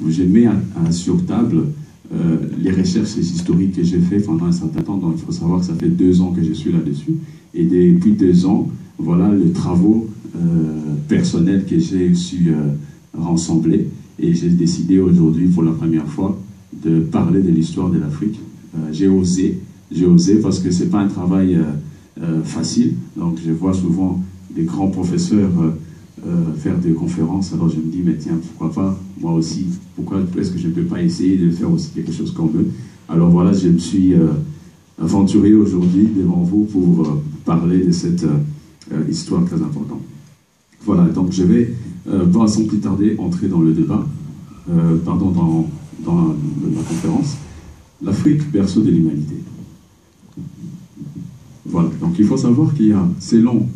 j'ai mis sur table les recherches historiques que j'ai fait pendant un certain temps. Donc il faut savoir que ça fait 2 ans que je suis là-dessus. Et depuis 2 ans, voilà les travaux personnels que j'ai su rassembler. Et j'ai décidé aujourd'hui, pour la première fois, de parler de l'histoire de l'Afrique. J'ai osé parce que ce n'est pas un travail facile. Donc je vois souvent des grands professeurs faire des conférences. Alors je me dis, mais tiens, pourquoi pas, moi aussi, pourquoi est-ce que je ne peux pas essayer de faire aussi quelque chose comme eux? Alors voilà, je me suis aventuré aujourd'hui devant vous pour parler de cette histoire très importante. Voilà, donc je vais, pas sans plus tarder, entrer dans le débat, dans la conférence. L'Afrique, berceau de l'humanité. Voilà, donc il faut savoir qu'il y a, selon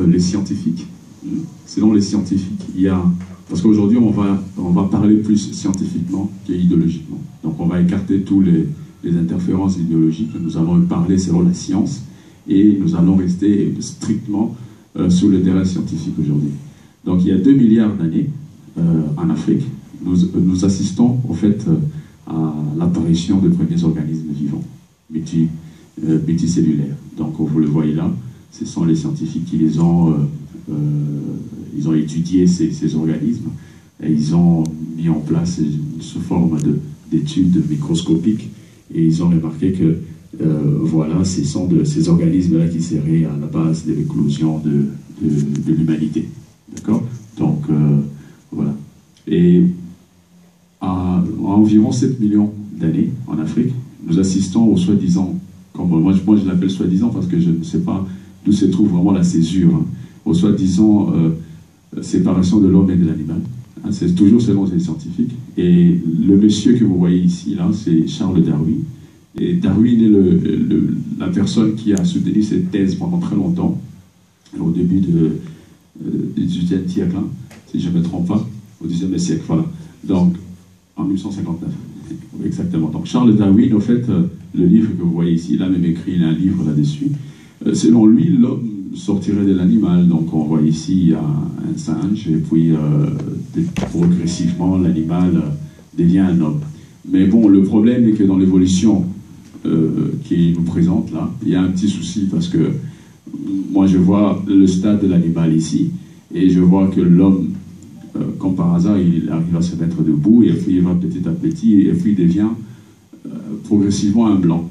les scientifiques, il y a, parce qu'aujourd'hui on va parler plus scientifiquement qu'idéologiquement. Donc on va écarter tous les interférences idéologiques, nous allons parler selon la science et nous allons rester strictement sur le terrain scientifique aujourd'hui. Donc il y a 2 milliards d'années en Afrique, nous assistons au fait à l'apparition de premiers organismes vivants, multicellulaires. Donc vous le voyez là, ce sont les scientifiques qui les ont, ils ont étudié ces organismes et ils ont mis en place sous forme d'études microscopiques et ils ont remarqué que voilà, ce sont ces organismes-là qui seraient à la base de l'éclosion de l'humanité. D'accord? Donc voilà. Et à environ 7 millions d'années en Afrique, nous assistons au soi-disant, moi je l'appelle soi-disant parce que je ne sais pas d'où se trouve vraiment la césure, hein, au soi-disant séparation de l'homme et de l'animal. Hein, c'est toujours selon les scientifiques. Et le monsieur que vous voyez ici, là, c'est Charles Darwin. Et Darwin est la personne qui a soutenu cette thèse pendant très longtemps, au début du XVIIIe siècle, hein, si je ne me trompe pas, au XIXe siècle, voilà. Donc, en 1859, exactement. Donc, Charles Darwin, au fait, le livre que vous voyez ici, il a même écrit un livre là-dessus. Selon lui, l'homme sortirait de l'animal. Donc, on voit ici un singe, et puis progressivement, l'animal devient un homme. Mais bon, le problème est que dans l'évolution qui nous présente là, il y a un petit souci parce que moi, je vois le stade de l'animal ici, et je vois que l'homme, comme par hasard, il arrive à se mettre debout, et puis il va petit à petit, et puis il devient progressivement un blanc.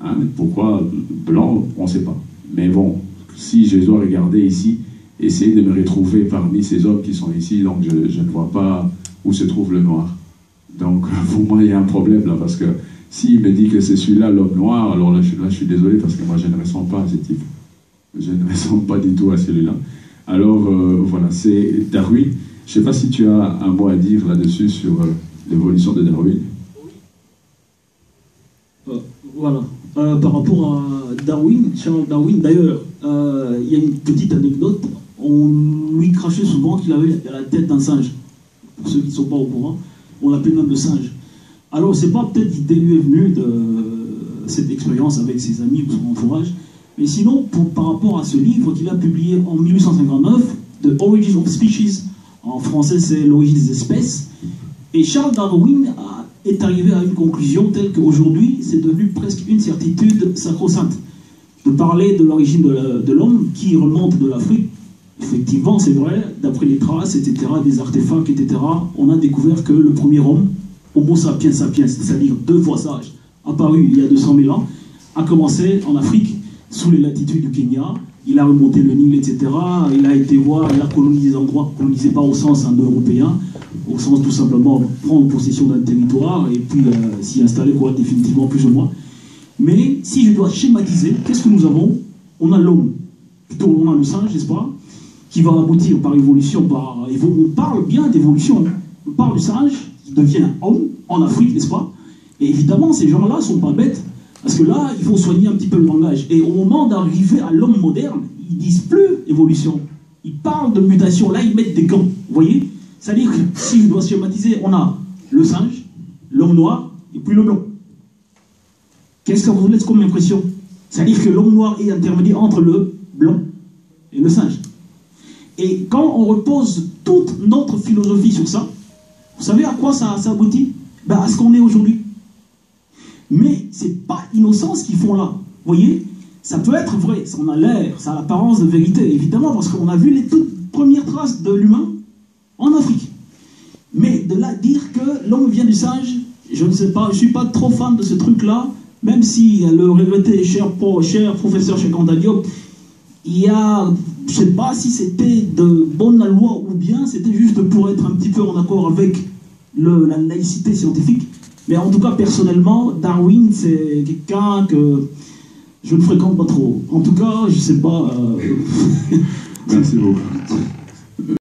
Hein? Pourquoi blanc, on ne sait pas. Mais bon, si je dois regarder ici, essayer de me retrouver parmi ces hommes qui sont ici, donc je ne vois pas où se trouve le noir. Donc pour moi, il y a un problème là, parce que s'il me dit que c'est celui-là l'homme noir, alors là je suis désolé, parce que moi je ne ressemble pas à ce type. Je ne ressemble pas du tout à celui-là. Alors voilà, c'est Darwin. Je ne sais pas si tu as un mot à dire là-dessus sur l'évolution de Darwin. Voilà. Par rapport à Darwin, Charles Darwin, d'ailleurs, il y a une petite anecdote. On lui crachait souvent qu'il avait la tête d'un singe. Pour ceux qui ne sont pas au courant, on l'appelait même le singe. Alors, c'est pas peut-être l'idée lui est venue de cette expérience avec ses amis ou son entourage, mais sinon, par rapport à ce livre qu'il a publié en 1859, The Origin of Species, en français c'est L'origine des espèces, et Charles Darwin est arrivé à une conclusion telle qu'aujourd'hui, c'est devenu presque une certitude sacro-sainte de parler de l'origine de l'homme qui remonte de l'Afrique. Effectivement, c'est vrai, d'après les traces, etc., des artefacts, etc., on a découvert que le premier homme, Homo sapiens sapiens, c'est-à-dire 2 fois sage, apparu il y a 200 000 ans, a commencé en Afrique, sous les latitudes du Kenya. Il a remonté le Nil, etc. Il a été voir, il a colonisé des endroits, colonisé pas au sens indo-européen, au sens tout simplement prendre possession d'un territoire et puis s'y installer quoi, définitivement plus ou moins. Mais si je dois schématiser, qu'est-ce que nous avons? On a l'homme, plutôt on a le singe, n'est-ce pas, qui va aboutir par évolution, on parle bien d'évolution, on parle du singe qui devient homme en Afrique, n'est-ce pas? Et évidemment, ces gens-là ne sont pas bêtes, parce que là, il faut soigner un petit peu le langage. Et au moment d'arriver à l'homme moderne, ils disent plus évolution. Ils parlent de mutation. Là, ils mettent des gants. Vous voyez? C'est-à-dire que si je dois schématiser, on a le singe, l'homme noir, et puis le blanc. Qu'est-ce que vous laisse comme impression? C'est-à-dire que l'homme noir est intermédiaire entre le blanc et le singe. Et quand on repose toute notre philosophie sur ça, Vous savez à quoi ça aboutit? Ben, à ce qu'on est aujourd'hui. Mais c'est pas innocent ce qu'ils font là. Vous voyez? Ça peut être vrai, ça en a l'air, ça a l'apparence de vérité, évidemment, parce qu'on a vu les toutes premières traces de l'humain en Afrique. Mais de là à dire que l'homme vient du singe, je ne sais pas, je ne suis pas trop fan de ce truc-là, même si le regretté cher professeur Cheikh Diop, il y a, je ne sais pas si c'était de bonne loi ou bien c'était juste pour être un petit peu en accord avec la laïcité scientifique. Mais en tout cas, personnellement, Darwin, c'est quelqu'un que je ne fréquente pas trop. En tout cas, je ne sais pas... Merci beaucoup.